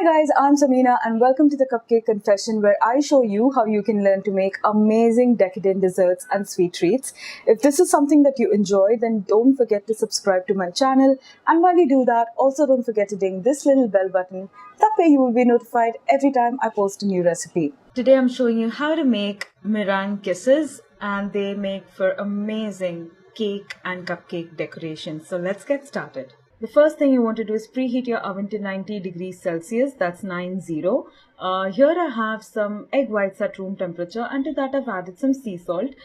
Hi guys, I'm Samina and welcome to the Cupcake Confession where I show you how you can learn to make amazing decadent desserts and sweet treats. If this is something that you enjoy, then don't forget to subscribe to my channel, and while you do that, also don't forget to ding this little bell button. That way you will be notified every time I post a new recipe. Today I'm showing you how to make meringue kisses, and they make for amazing cake and cupcake decorations. So let's get started. The first thing you want to do is preheat your oven to 90 degrees Celsius, that's 90. Here I have some egg whites at room temperature, and to that I've added some sea salt.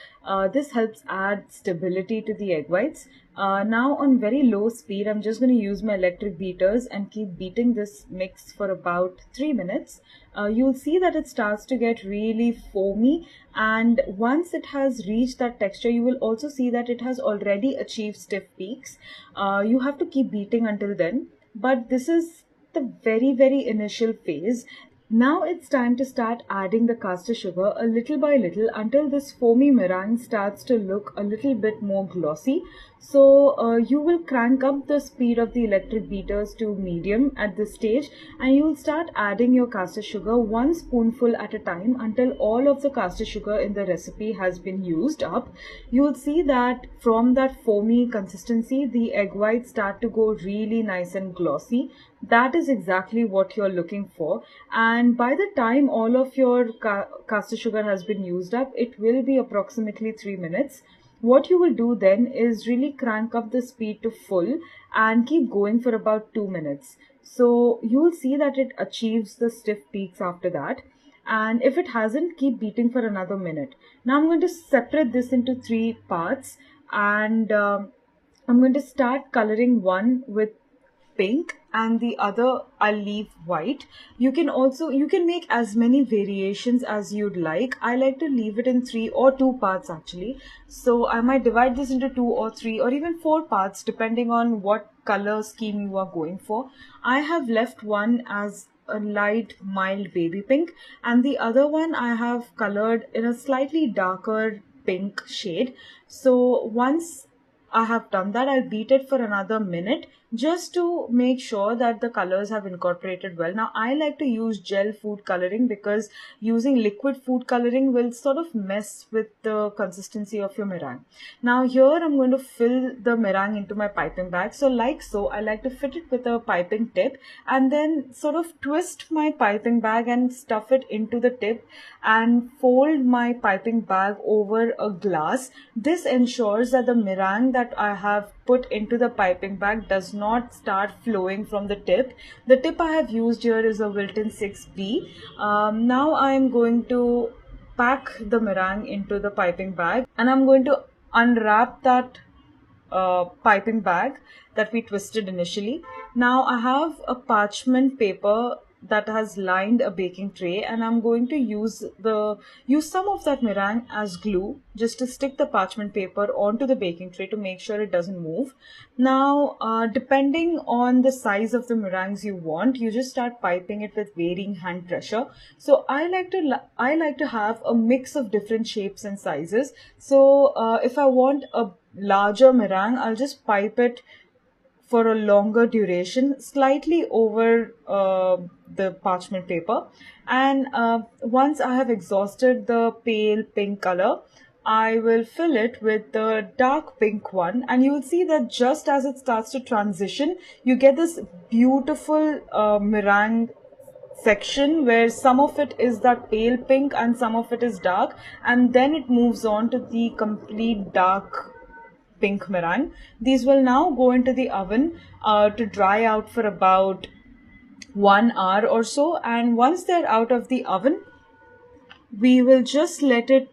This helps add stability to the egg whites. Now on very low speed, I'm just going to use my electric beaters and keep beating this mix for about 3 minutes. You'll see that it starts to get really foamy, and once it has reached that texture, you will also see that it has already achieved stiff peaks. You have to keep beating until then, but this is the very initial phase. Now it's time to start adding the caster sugar a little by little until this foamy meringue starts to look a little bit more glossy. So you will crank up the speed of the electric beaters to medium at this stage, and you will start adding your caster sugar 1 spoonful at a time until all of the caster sugar in the recipe has been used up. You will see that from that foamy consistency, the egg whites start to go really nice and glossy. That is exactly what you're looking for, and by the time all of your caster sugar has been used up, it will be approximately 3 minutes. What you will do then is really crank up the speed to full and keep going for about 2 minutes. So you will see that it achieves the stiff peaks after that, and if it hasn't, keep beating for another minute. Now I'm going to separate this into 3 parts, and I'm going to start coloring one with pink and the other I'll leave white. You can make as many variations as you'd like. I like to leave it in 3 or 2 parts actually. So I might divide this into 2 or 3 or even 4 parts depending on what color scheme you are going for. I have left one as a light mild baby pink, and the other one I have colored in a slightly darker pink shade. So once I have done that, I'll beat it for another minute just to make sure that the colors have incorporated well. Now I like to use gel food coloring because using liquid food coloring will sort of mess with the consistency of your meringue. Now here I'm going to fill the meringue into my piping bag. So I like to fit it with a piping tip and then sort of twist my piping bag and stuff it into the tip and fold my piping bag over a glass. This ensures that the meringue that I have put into the piping bag does not start flowing from the tip. The tip I have used here is a Wilton 6B. Now I am going to pack the meringue into the piping bag, and I'm going to unwrap that piping bag that we twisted initially. Now I have a parchment paper that has lined a baking tray, and I'm going to use some of that meringue as glue just to stick the parchment paper onto the baking tray to make sure it doesn't move. Now depending on the size of the meringues you want, you just start piping it with varying hand pressure. So I like to have a mix of different shapes and sizes. So if I want a larger meringue, I'll just pipe it for a longer duration, slightly over the parchment paper. And once I have exhausted the pale pink color, I will fill it with the dark pink one, and you will see that just as it starts to transition, you get this beautiful meringue section where some of it is that pale pink and some of it is dark, and then it moves on to the complete dark pink meringue. These will now go into the oven to dry out for about 1 hour or so, and once they're out of the oven, we will just let it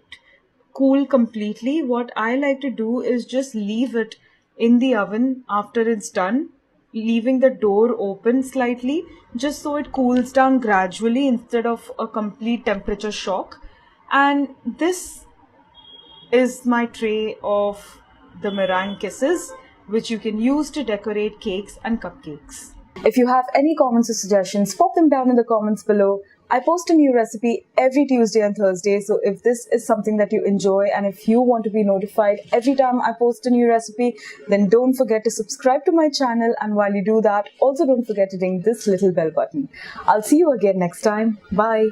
cool completely. What I like to do is just leave it in the oven after it's done, leaving the door open slightly just so it cools down gradually instead of a complete temperature shock. And this is my tray of the meringue kisses, which you can use to decorate cakes and cupcakes. If you have any comments or suggestions, pop them down in the comments below. I post a new recipe every Tuesday and Thursday, so if this is something that you enjoy and if you want to be notified every time I post a new recipe, then don't forget to subscribe to my channel, and while you do that, also don't forget to ring this little bell button. I'll see you again next time. Bye.